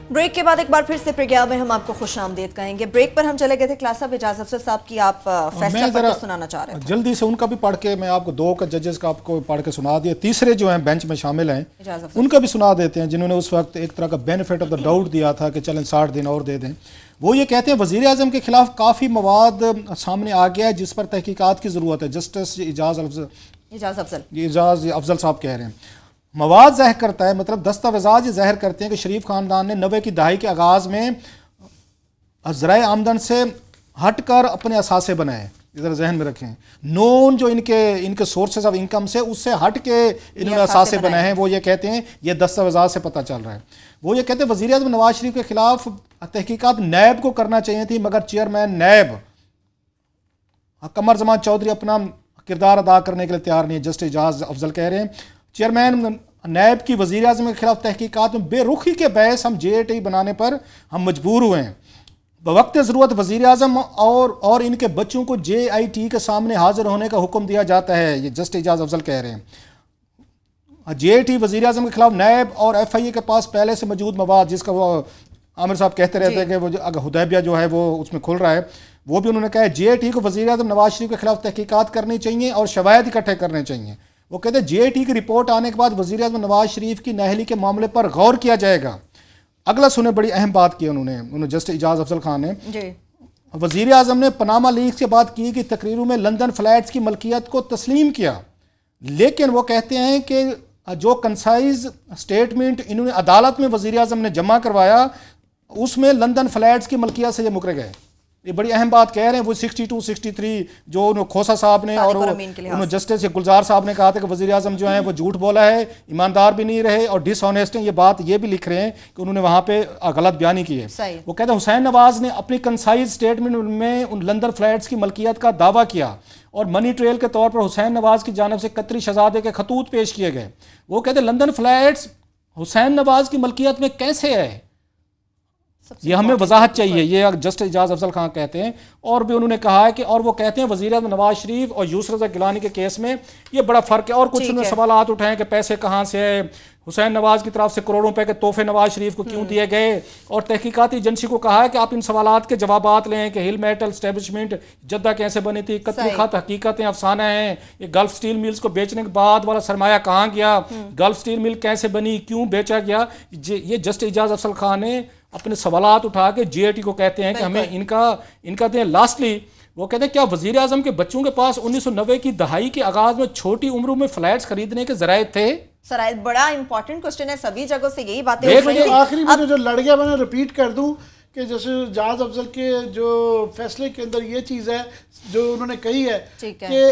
S1: ब्रेक के बाद एक बार फिर से प्रोग्राम में हम आपको खुश आमदीद कहेंगे। ब्रेक पर हम चले गए थे क्लास साहब एजाज अफजल साहब की आप फैसला पढ़कर सुनाना चाह रहे थे।
S3: जल्दी से उनका भी पढ़ के मैं आपको दो का जजेस का आपको पढ़ के सुना दिया, तीसरे जो हैं बेंच में शामिल हैं उनका भी सुना देते हैं, जिन्होंने उस वक्त एक तरह का बेनिफिट ऑफ द डाउट दिया था कि चलें 60 दिन और दे दें। वो ये कहते हैं वज़ीर आज़म के खिलाफ काफ़ी मवाद सामने आ गया है जिस पर तहकीकात की ज़रूरत है। जस्टिस एजाज अफजल साहब कह रहे हैं मवाद ज़ाहिर करता है, मतलब दस्तावेज़ात ज़ाहिर करते हैं कि शरीफ खानदान ने 90 की दहाई के आगाज़ में ज़राए आमदन से हट कर अपने असासे बनाए। इधर जहन में रखें, नॉन जो इनके सोर्सेज ऑफ इनकम से उससे हट के इन्होंने असासे बनाए हैं। वो ये कहते हैं, ये दस्तावेज़ात से पता चल रहा है। वो ये कहते हैं वज़ीर आज़म नवाज शरीफ के खिलाफ तहकीकात नैब को करना चाहिए थी, मगर चेयरमैन नैब कमर जमान चौधरी अपना किरदार अदा करने के लिए तैयार नहीं है। जस्टिस एजाज अफजल कह रहे हैं चेयरमैन नैब की वज़ीर आज़म के खिलाफ तहकीकात में बेरुखी के बहस हम JAT बनाने पर हम मजबूर हुए हैं। बवक्त ज़रूरत वज़ीर आज़म और इनके बच्चों को JIT के सामने हाजिर होने का हुक्म दिया जाता है। ये जस्टिस एजाज अफजल कह रहे हैं JAT वज़ीर आज़म के खिलाफ नैब और FIA के पास पहले से मौजूद मवाद, जिसका वो आमिर साहब कहते रहते हैं कि वो अगर हुदैबिया जो है वो उसमें खुल रहा है, वो भी उन्होंने कहा है JAT को वज़ीर आज़म नवाज शरीफ के खिलाफ तहकीकात करनी चाहिए और शवाहिद इकट्ठे करने चाहिए। वो कहते हैं JAT की रिपोर्ट आने के बाद वज़ीर आज़म नवाज शरीफ की नाअहली के मामले पर गौर किया जाएगा। अगला सुने, बड़ी अहम बात की उन्होंने जस्टिस एजाज अफजल खान ने वज़ीर आज़म ने पनामा लीक्स के बाद की कि तकरीरों में लंदन फ्लैट्स की मलकियत को तस्लीम किया, लेकिन वो कहते हैं कि जो कंसाइज स्टेटमेंट इन्होंने अदालत में वज़ीर आज़म ने जमा करवाया उसमें लंदन फ्लैट्स की मलकियत से ये मुकर गए। ये बड़ी अहम बात कह रहे हैं। वो 62, 63 जो खोसा साहब ने और उन्होंने जस्टिस गुलजार साहब ने कहा था कि वज़ीर आज़म जो है वो झूठ बोला है, ईमानदार भी नहीं रहे और डिसऑनेस्ट हैं। ये बात ये भी लिख रहे हैं कि उन्होंने वहाँ पे गलत बयानी की है। वो कहते हैं हुसैन नवाज ने अपनी कंसाइज स्टेटमेंट में उन लंदन फ्लैट्स की मलकियत का दावा किया और मनी ट्रेल के तौर पर हुसैन नवाज की जानिब से कतरी शहजादे के खतूत पेश किए गए। वो कहते हैं लंदन फ्लैट्स हुसैन नवाज की मलकियत में कैसे है, ये हमें वजाहत चाहिए। ये जस्टिस एजाज अफजल खान कहते हैं। और भी उन्होंने कहा है कि और वो कहते हैं वज़ीर आज़म नवाज शरीफ और यूसुफ रज़ा गिलानी के केस में ये बड़ा फ़र्क है। और कुछ उन्होंने सवालात उठाए कि पैसे कहाँ से है, हुसैन नवाज की तरफ से करोड़ों रुपए के तोहफे नवाज शरीफ को क्यों दिए गए, और तहकीकाती एजेंसी को कहा है कि आप इन सवालात के जवाबात लें कि हिल मेटल स्टैब्लिशमेंट जद्दा कैसे बनी थी, कतरी खत हकीकतें अफसाना हैं, ये गल्फ स्टील मिल्स को बेचने के बाद वाला सरमाया कहाँ गया, गल्फ स्टील मिल कैसे बनी, क्यों बेचा गया। ये जस्टिस एजाज अफजल खान ने अपने सवालात उठा के JAT को कहते हैं कि हमें इनका दें। लास्टली वो कहते हैं क्या वज़ीर आज़म के बच्चों के पास 1990 की दहाई के आगाज में छोटी उम्र में फ्लैट्स खरीदने के जराए थे?
S1: सर बड़ा इंपॉर्टेंट क्वेश्चन है, सभी जगहों से यही बातें।
S2: आखिरी में जो लड़ गया मैंने रिपीट कर दूं कि जैसे एजाज अफजल के जो फैसले के अंदर ये चीज़ है जो उन्होंने कही है कि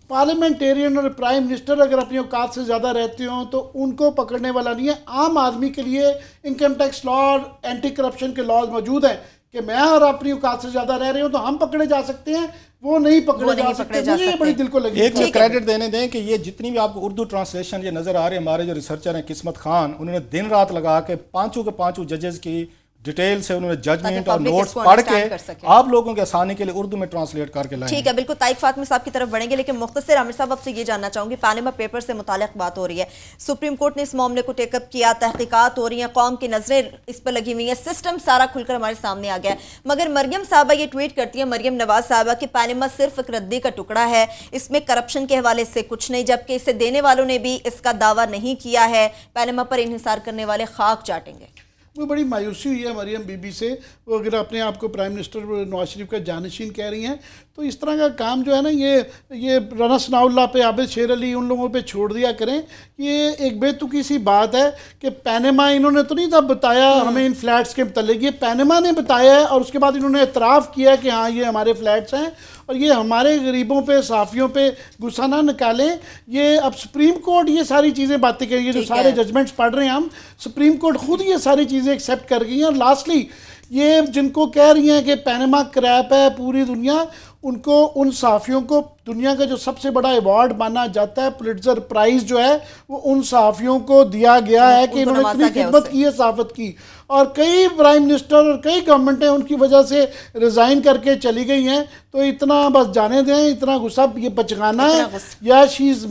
S2: पार्लियामेंटेरियन और प्राइम मिनिस्टर अगर अपनी औकात से ज़्यादा रहते हो तो उनको पकड़ने वाला नहीं है। आम आदमी के लिए इनकम टैक्स लॉ और एंटी करप्शन के लॉज मौजूद हैं कि मैं और अपनी औकात से ज़्यादा रह रही हूँ तो हम पकड़े जा सकते हैं, वो नहीं पकड़े जा सकते। मुझे ये बड़ी दिल को लगी।
S3: एक क्रेडिट देने दें कि ये जितनी भी आपको उर्दू ट्रांसलेशन ये नज़र आ रहे हैं, हमारे जो रिसर्चर हैं किस्मत खान, उन्होंने दिन रात लगा के पाँचों के पाँचों जजेस की डिटेल से उन्होंने जजमेंट और नोट्स पढ़ के आप लोगों के आसानी के लिए उर्दू में ट्रांसलेट करके लाए।
S1: ठीक है, बिल्कुल तारिक फातमी साहब की तरफ बढ़ेंगे, लेकिन मुख्तसर आमिर साहब आपसे ये जानना चाहूंगी, पानामा पेपर से मुताल्लिक बात हो रही है, सुप्रीम कोर्ट ने इस मामले को टेकअप किया, तहकीकात हो रही है, कौम की नजरें इस पर लगी हुई है, सिस्टम सारा खुलकर हमारे सामने आ गया है, मगर मरियम साहबा ये ट्वीट करती है, मरियम नवाज साहबा कि पानामा सिर्फ एक रद्दी का टुकड़ा है, इसमें करप्शन के हवाले से कुछ नहीं, जबकि इसे देने वालों ने भी इसका दावा नहीं किया है, पानामा पर इन्हिसार करने वाले खाक चाटेंगे।
S2: वो बड़ी मायूसी हुई है मरियम बीबी से। वो अगर अपने आप को प्राइम मिनिस्टर नवाज शरीफ का जानशीन कह रही हैं तो इस तरह का काम जो है ना ये राना सनाउल्लाह पे, आबिद शेर अली, उन लोगों पे छोड़ दिया करें। ये एक बेतुकी सी बात है कि पैनमा इन्होंने तो नहीं था बताया हमें इन फ्लैट्स के मतलब, ये पैनमा ने बताया है और उसके बाद इन्होंने एतराफ़ किया कि हाँ ये हमारे फ्लैट्स हैं। और ये हमारे गरीबों पे, साफ़ियों पे गुस्सा ना निकालें। ये अब सुप्रीम कोर्ट ये सारी चीज़ें बातें करेगी, जो सारे जजमेंट्स पढ़ रहे हैं हम, सुप्रीम कोर्ट खुद ये सारी चीज़ें एक्सेप्ट कर गई हैं। और लास्टली ये जिनको कह रही हैं कि पैनमा क्रैप है पूरी दुनिया, उनको, उन सहाफ़ियों को दुनिया का जो सबसे बड़ा अवार्ड माना जाता है, पुलिट्ज़र प्राइज़ जो है, वो उन सहाफ़ियों को दिया गया है कि इन्होंने इतनी खिदमत की है सहाफ़त की। और कई प्राइम मिनिस्टर और कई गवर्नमेंटें उनकी वजह से रिज़ाइन करके चली गई हैं। तो इतना बस जाने दें, इतना गुस्सा ये बचकाना है, या शी इज़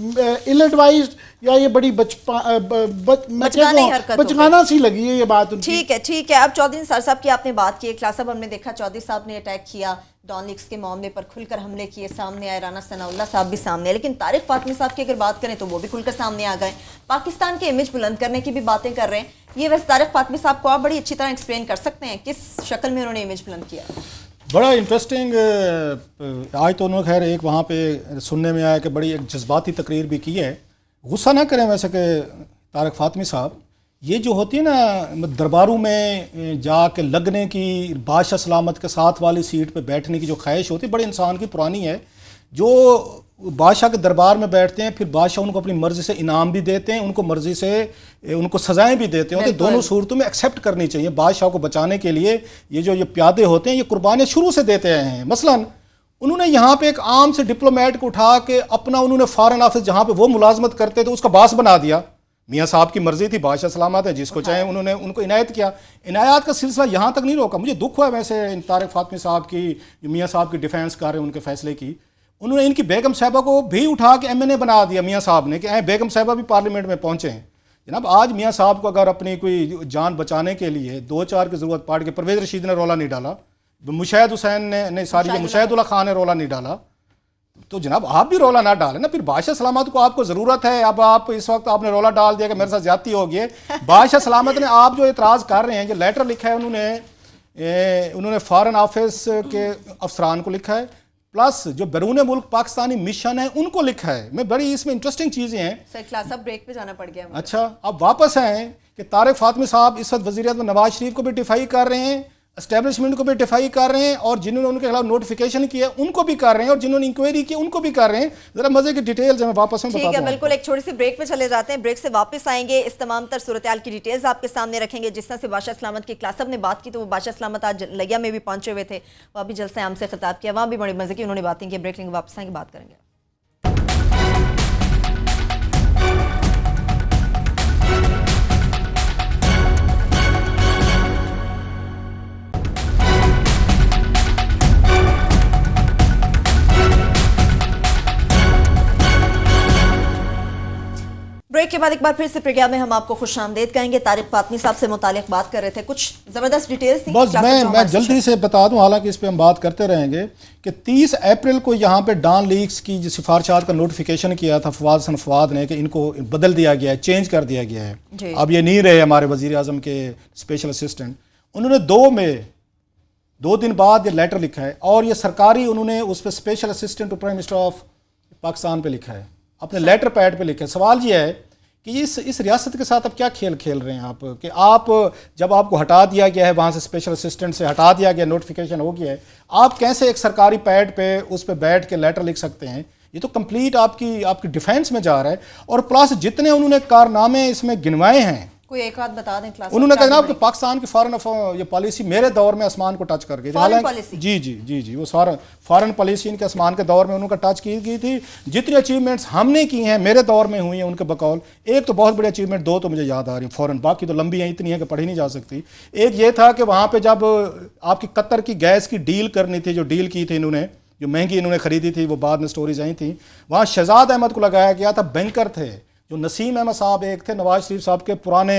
S2: इल एडवाइज्ड, या ये बड़ी बचकाना सी लगी है ये बात उनकी।
S1: ठीक है। अब चौधरी निसार साहब की आपने बात की, क्लास साहब हमने देखा चौधरी साहब ने अटैक किया, डॉन लीक्स के मामले पर खुलकर हमले किए, सामने आए, राना सनाउल्लाह साहब भी सामने आए, लेकिन तारिक फातमी साहब की अगर बात करें तो वो भी खुलकर सामने आ गए, पाकिस्तान के इमेज बुलंद करने की भी बातें कर रहे हैं। ये वैसे तारिक फातमी साहब को आप बड़ी अच्छी तरह एक्सप्लेन कर सकते हैं किस शक्ल में उन्होंने इमेज बुलंद किया?
S3: बड़ा इंटरेस्टिंग। आज तो उन्होंने खैर एक वहाँ पे सुनने में आया कि बड़ी एक जज्बाती तकरीर भी की है। गुस्सा ना करें वैसे कि तारिक फातमी साहब, ये जो होती है ना दरबारों में जाके लगने की, बादशाह सलामत के साथ वाली सीट पे बैठने की जो ख्वाहिश होती है, बड़े इंसान की पुरानी है। जो बादशाह के दरबार में बैठते हैं, फिर बादशाह उनको अपनी मर्ज़ी से इनाम भी देते हैं, उनको मर्ज़ी से उनको सज़ाएं भी देते हैं। तो दोनों सूरतों में एक्सेप्ट करनी चाहिए। बादशाह को बचाने के लिए ये प्यादे होते हैं, ये कुर्बानियाँ शुरू से देते आए हैं। मसलन उन्होंने यहाँ पे एक आम से डिप्लोमेट को उठा के अपना, उन्होंने फॉरेन ऑफिस जहाँ पे वो मुलाजमत करते थे उसका बास बना दिया। मियाँ साहब की मर्जी थी, बादशाह सलामत है, जिसको चाहे उन्होंने उनको इनायत किया। इनायत का सिलसिला यहाँ तक नहीं रोका। मुझे दुख हुआ वैसे तारिक फातमी साहब की, जो मियाँ साहब की डिफेंस कर रहे हैं उनके फैसले की। उन्होंने इनकी बेगम साहिबा को भी उठा के MNA बना दिया मियाँ साहब ने, कि बेगम साहिबा भी पार्लियामेंट में पहुँचे हैं। जनाब आज मियाँ साहब को अगर अपनी कोई जान बचाने के लिए 2-4 की ज़रूरत पड़ गई, परवेज़ रशीद ने रोला नहीं डाला, मुशाहिद हुसैन ने सारी, मुशाहिदुल्लाह खान ने रोला नहीं डाला, तो जनाब आप भी रोला ना डालें ना। फिर बादशाह सलामत को आपको ज़रूरत है, अब आप इस वक्त आपने रोला डाल दिया कि मेरे साथ ज्यादती हो गई। बादशाह सलामत ने, आप जो एतराज़ कर रहे हैं, जो लेटर लिखा है उन्होंने फॉरेन ऑफिस के अफसरान को लिखा है, प्लस जो बैरून मुल्क पाकिस्तानी मिशन है उनको लिखा है। मैं बड़ी इसमें इंटरेस्टिंग चीज़ें हैं।
S1: सर क्लास अब ब्रेक पे जाना पड़ गया।
S3: अच्छा, अब वापस आए कि तारिक फातमी साहब इस वक्त वज़ीर-ए-आज़म नवाज शरीफ को भी डिफाई कर रहे हैं, एस्टेब्लिशमेंट को भी डिफाई कर रहे हैं, और जिन्होंने उनके खिलाफ नोटिफिकेशन किया उनको भी कर रहे हैं, और जिन्होंने इंक्वायरी की उनको भी कर रहे हैं। जरा मजे की डिटेल्स मैं वापस में बताता हूं।
S1: बिल्कुल, एक छोटी सी ब्रेक पे चले जाते हैं, ब्रेक से वापस आएंगे, इस तमाम तर सूरत-ए-हाल की डिटेल्स आपके सामने रखेंगे। जिस तरह से बादशाह सलामत की क्लास ने बात की, तो वो बादशाह सलामत आज लिया में भी पहुंचे हुए थे, वहाँ भी जलसे आम से खिताब किया, वहाँ भी बड़ी मजे की उन्होंने बातें की। ब्रेक लेंगे, वापस आएंगे, बात करेंगे। ब्रेक के बाद एक बार फिर से प्रोग्राम में हम आपको खुशामदीद कहेंगे। तारिक फातमी साहब से मुतालिक बात कर रहे थे, कुछ जबरदस्त डिटेल्स थी।
S3: बस मैं जल्दी से बता दूं, हालांकि इस पे हम बात करते रहेंगे, कि 30 अप्रैल को यहाँ पे डॉन लीक्स की जो सिफारिशात का नोटिफिकेशन किया था फवाद हसन फवाद ने, कि इनको बदल दिया गया है, चेंज कर दिया गया है। अब ये नहीं रहे हमारे वजीर आजम के स्पेशल असिस्टेंट। उन्होंने 2 दिन बाद ये लेटर लिखा है, और ये सरकारी उन्होंने उस पर special assistant to prime minister of Pakistan पे लिखा है, अपने लेटर पैड पे लिखा है। सवाल ये है कि इस रियासत के साथ अब क्या खेल खेल रहे हैं आप, कि आप जब आपको हटा दिया गया है वहाँ से, स्पेशल असिस्टेंट से हटा दिया गया, नोटिफिकेशन हो गया है, आप कैसे एक सरकारी पैड पे उस पे बैठ के लेटर लिख सकते हैं? ये तो कंप्लीट आपकी डिफेंस में जा रहा है। और प्लस जितने उन्होंने कारनामे इसमें गिनवाए हैं,
S1: कोई एक बात बता दें क्लास।
S3: उन्होंने कहा कि पाकिस्तान की फॉरेन ये पॉलिसी मेरे दौर में आसमान को टच कर गई। जी, वो फॉरेन पॉलिसी इनके आसमान के दौर में उन्होंने टच की गई थी। जितनी अचीवमेंट्स हमने की हैं मेरे दौर में हुई हैं उनके बकौल, एक तो बहुत बड़ी अचीवमेंट, 2 तो मुझे याद आ रही है फॉरेन, बाकी तो लंबी हैं, इतनी है कि पढ़ी नहीं जा सकती। एक ये था कि वहाँ पर जब आपकी कतर की गैस की डील करनी थी, जो डील की थी इन्होंने, जो महंगी इन्होंने खरीदी थी, वो बाद में स्टोरीज आई थी, वहाँ शहजाद अहमद को लगाया गया था। बैंकर थे जो नसीम अहमद साहब एक थे, नवाज शरीफ साहब के पुराने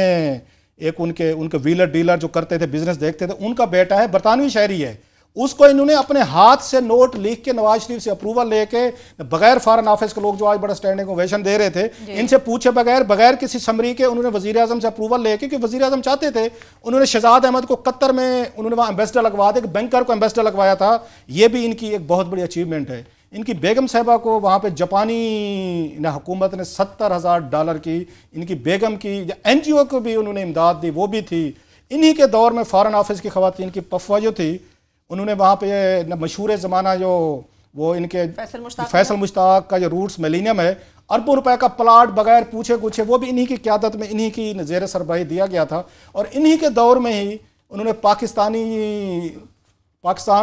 S3: एक उनके व्हीलर डीलर जो करते थे, बिजनेस देखते थे, उनका बेटा है, बरतानवी शहरी है। उसको इन्होंने अपने हाथ से नोट लिख के नवाज शरीफ से अप्रूवल लेके बगैर फॉरेन ऑफिस के लोग जो आज बड़ा स्टैंडिंग ओवेशन दे रहे थे, इनसे पूछे बगैर किसी समरी के उन्होंने वजीर आजम से अप्रूवल लेके, क्योंकि वजीर आजम चाहते थे, उन्होंने शहजाद अहमद को कतर में उन्होंने वहाँ एम्बेसडर लगवा दिया, बैंकर को एम्बेसडर लगवाया था। ये भी इनकी एक बहुत बड़ी अचीवमेंट है। इनकी बेगम साहिबा को वहाँ पे जापानी हुकूमत ने $70,000 की, इनकी बेगम की NGO को भी उन्होंने इमदाद दी, वो भी थी। इन्हीं के दौर में फॉरेन ऑफिस की खवातीन की पफवा जो थी, उन्होंने वहाँ पे मशहूर ज़माना जो वो इनके फैसल मुश्ताक का जो रूट्स मिलेनियम है, अरबों रुपए का प्लाट बगैर पूछे कुछे, वो भी इन्हीं की क़यादत में, इन्हीं की ज़ेर सरबराही दिया गया था। और इन्हीं के दौर में ही उन्होंने पाकिस्तान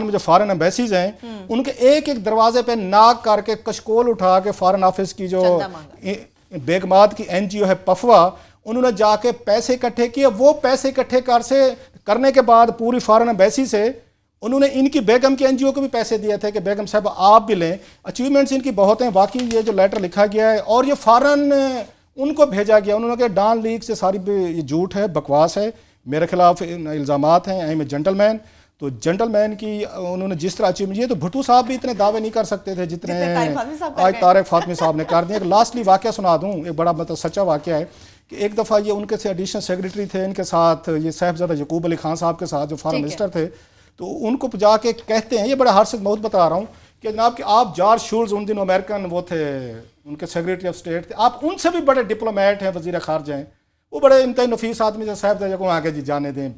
S3: में जो फॉरेन एम्बेसीज हैं उनके एक एक दरवाजे पे नाक करके कशकोल उठा के फॉरेन ऑफिस की जो बेगमात की NGO है पफवा, उन्होंने जाके पैसे इकट्ठे किए। वो पैसे इकट्ठे करने के बाद पूरी फॉरेन एम्बेसी से उन्होंने इनकी बेगम की NGO को भी पैसे दिए थे कि बेगम साहब आप भी लें। अचीवमेंट्स इनकी बहुत हैं वाकई। ये जो लेटर लिखा गया है और ये फॉरेन उनको भेजा गया, उन्होंने कहा डॉन लीग से सारी ये झूठ है, बकवास है, मेरे खिलाफ इल्ज़ामात हैं, आई एम ए जेंटलमैन। तो जेंटलमैन की उन्होंने जिस तरह अचीवमेंट, ये तो भुट्टो साहब भी इतने दावे नहीं कर सकते थे जितने आज तारिक फातमी साहब ने कर दिया। एक लास्टली वाक़या सुना दूँ, एक बड़ा मतलब सच्चा वाक़या है कि एक दफ़ा ये उनके से एडिशनल सेक्रेटरी थे, इनके साथ ये साहबजादा यकूब अली खान साहब के साथ जो फॉरेन मिनिस्टर थे, तो उनको जाके कहते हैं, ये बड़ा हर्ष बहुत बता रहा हूँ कि जनाब कि आप जॉर्ज शूल्स उन दिन अमेरिकन वो थे, उनके सेक्रेटरी ऑफ स्टेट थे, आप उनसे भी बड़े डिप्लोमेट हैं, वज़ीर ख़ारजा हैं, वो बड़े इंतहाई नफीस आदमी से साहबजादा को आगे जी जाने दें,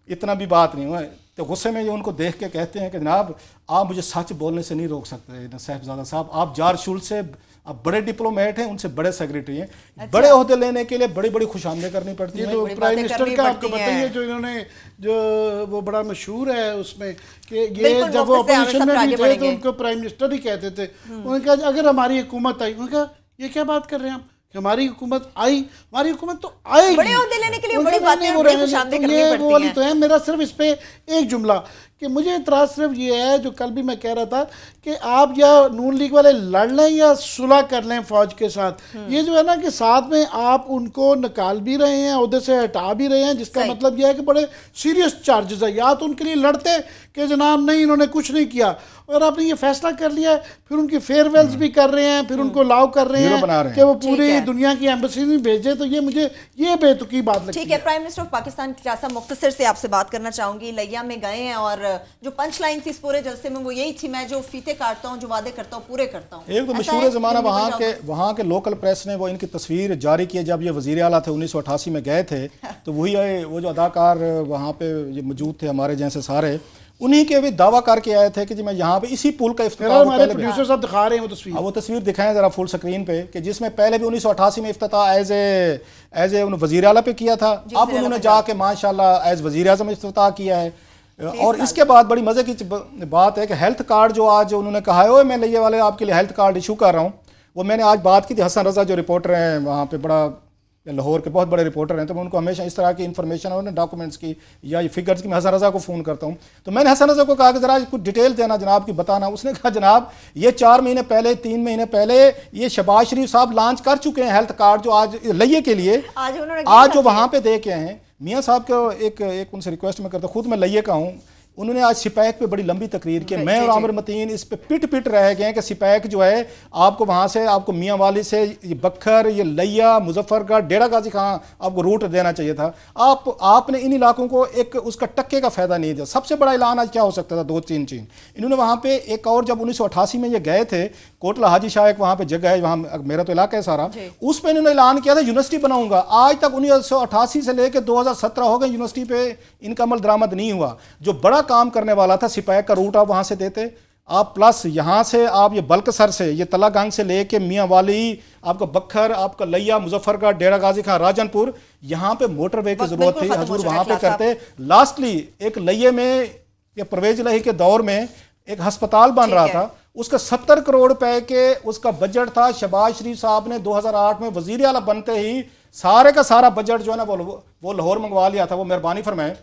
S3: इतना भी बात नहीं हुआ। तो गुस्से में ये उनको देख के कहते हैं कि जनाब आप मुझे सच बोलने से नहीं रोक सकते साहबजादा साहब, आप जॉर्ज शूल्स से आप बड़े डिप्लोमेट हैं, उनसे बड़े सेक्रेटरी हैं। अच्छा। बड़े ओहदे लेने के लिए बड़ी बड़ी खुशामदें करनी पड़ती है।
S2: तो प्राइम मिनिस्टर का आपको बताइए जो इन्होंने जो वो बड़ा मशहूर है उसमें कि ये जब वो अपोजिशन में भी थे तो उनको प्राइम मिनिस्टर ही कहते थे। उन्होंने कहा अगर हमारी हुकूमत आई, उन्होंने कहा ये क्या बात कर रहे हैं आप, हमारी हुकूमत आई, हमारी हुकूमत तो आएगी,
S1: बड़े ओहदे लेने के लिए बड़ी बातें और बड़ी खुशामदें करनी पड़ती हैं। वो वाली तो है। मेरा सिर्फ इस पे एक जुमला कि मुझे इतराज सिर्फ ये है, जो कल भी मैं कह रहा था कि आप या नून लीग वाले लड़ लें या सुलह कर लें फौज के साथ, ये जो है ना कि साथ में आप उनको निकाल भी रहे हैं, ओहदे से हटा भी रहे हैं, जिसका मतलब यह है कि बड़े सीरियस चार्जेस है। या तो उनके लिए लड़ते कि जनाब नहीं इन्होंने कुछ नहीं किया, और आपने ये फैसला कर लिया, फिर उनकी फेयरवेल्स भी कर रहे हैं, फिर उनको लाव कर रहे हैं कि वो पूरी दुनिया की एम्बेसी में भेजे। तो ये मुझे ये बेतुकी बात लगती है। ठीक है, प्राइम मिनिस्टर ऑफ पाकिस्तान की मुख्तसर से आपसे बात करना चाहूंगी। लिया में गए हैं और जो पंच लाइन थी इस पूरे जलसे में वो यही थी, मैं जो फीते काटता हूँ, जो वादे करता हूँ, पूरे करता हूँ।
S3: एक तो मशहूर ज़माना वहाँ के लोकल प्रेस ने वो इनकी तस्वीर जारी की जब ये वज़ीर आला थे 1988 में गए थे, तो वही वो जो अदाकार वहाँ पे ये मौजूद थे हमारे जैसे सारे, उन्हीं के भी दावा करके आए थे कि जी मैं यहाँ पे इसी पुल का इफ्तिताह
S2: प्रोड्यूसर साहब दिखा रहे हैं वो तस्वीर
S3: दिखाएं जरा फुल स्क्रीन पे, कि जिसमें पहले भी 1988 में इफ्तिताह एज ए वज़ीर आला पे किया था, अब उन्होंने जाके माशाल्लाह एज वज़ीर आज़म इफ्तिताह किया है। और इसके बाद बड़ी मज़े की बात है कि हेल्थ कार्ड जो आज उन्होंने कहा है मैं लिए वाले आपके लिए हेल्थ कार्ड इशू कर रहा हूँ, वो मैंने आज बात की थी हसन रज़ा जो रिपोर्टर हैं वहाँ पे, बड़ा लाहौर के बहुत बड़े रिपोर्टर हैं, तो मैं उनको हमेशा इस तरह की इन्फॉर्मेशन और डॉक्यूमेंट्स की या फिगर्स की मैं हसन रज़ा को फ़ोन करता हूँ। तो मैंने हसन रज़ा को कहा कि ज़रा कुछ डिटेल देना जनाब की बताना। उसने कहा जनाब ये 4 महीने पहले 3 महीने पहले ये शहबाज शरीफ साहब लॉन्च कर चुके हैं हेल्थ कार्ड, जो आज लइये के लिए आज जो वहाँ पर दे के हैं। मियाँ साहब को एक उनसे रिक्वेस्ट मैं करता हूँ, खुद मैं लइये का हूँ, उन्होंने आज सिपैक पे बड़ी लंबी तकरीर की। मैं और आमिर मतीन इस पे पिट रह गए कि सिपैक जो है आपको वहाँ से, आपको मियाँ वाली से ये बखर, ये लिया, मुजफ्फरगढ़, डेरा गाजी खां आपको रूट देना चाहिए था। आपने इन इलाकों को एक उसका टक्के का फ़ायदा नहीं दिया। सबसे बड़ा ऐलान आज क्या हो सकता था, 2-3 चीज़ इन्होंने वहाँ पे एक और, जब 1988 में ये गए थे कोटला हाजी शाह एक वहाँ पे जगह है, वहाँ मेरा तो इलाका है सारा, उस पर इन्होंने ऐलान किया था यूनिवर्सिटी बनाऊंगा। आज तक 1988 से लेकर 2017 हो गए, यूनिवर्सिटी पे इनका अमल दरामद नहीं हुआ। जो बड़ा काम करने वाला था, सिपाही का रूट आप वहाँ से देते आप, प्लस यहाँ से आप ये बल्कसर से, ये तलागंग से लेके मियाँ वाली, आपका बखर, आपका लिया, मुजफ्फरगढ़, डेरा गाजी खां, राजनपुर, यहाँ पे मोटरवे की जरूरत थी, हजूर वहाँ पे करते। लास्टली एक लिये में, ये परवेज इलाही के दौर में एक हस्पताल बन रहा था, उसका 70 करोड़ रुपए के उसका बजट था। शहबाज शरीफ साहब ने 2008 में वजीर आला बनते ही सारे का सारा बजट जो है ना वो लाहौर मंगवा लिया था। वो मेहरबानी फरमाए,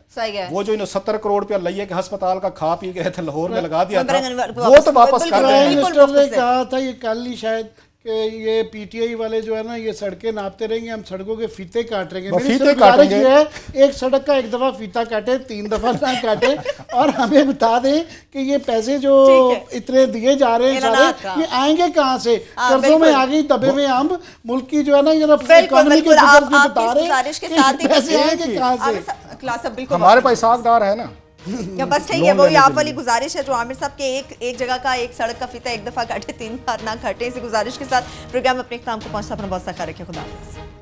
S3: वो जो 70 करोड़ रुपया लिये के अस्पताल का खा पी गए थे, लाहौर में लगा दिया था, वो तो वापस कर रहे हैं।
S2: मिनिस्टर ने कहा था ये कल ही शायद कि ये पीटीआई वाले जो है ना ये सड़कें नापते रहेंगे, हम सड़कों के फीते काट रहेंगे।
S3: बस
S2: मेरी
S3: फीते
S2: सिर्फ गुजारिश
S3: काटेंगे।
S2: ये है एक सड़क का एक दफा फीता काटे, 3 दफा ना काटे, और हमें बता दें कि ये पैसे जो इतने दिए जा रहे हैं सारे, ये आएंगे कहाँ से? कर्जों में आ गई, दबे में हम, मुल्क की जो है ना ये इकोनॉमी के फिगर्स भी बता रहे हैं कि पैसे आएंगे कहाँ से?
S3: हमारे पास साझेदार है ना।
S1: या बस ठीक है, वही आप वाली गुजारिश है जो आमिर साहब के एक जगह का एक सड़क का फीता एक दफा काटे, 3 बार ना काटे। इसी गुजारिश के साथ प्रोग्राम अपने इख्तिताम को पहुंचता, अपना बहुत सा ख्याल रखिए। खुदा हाफिज़।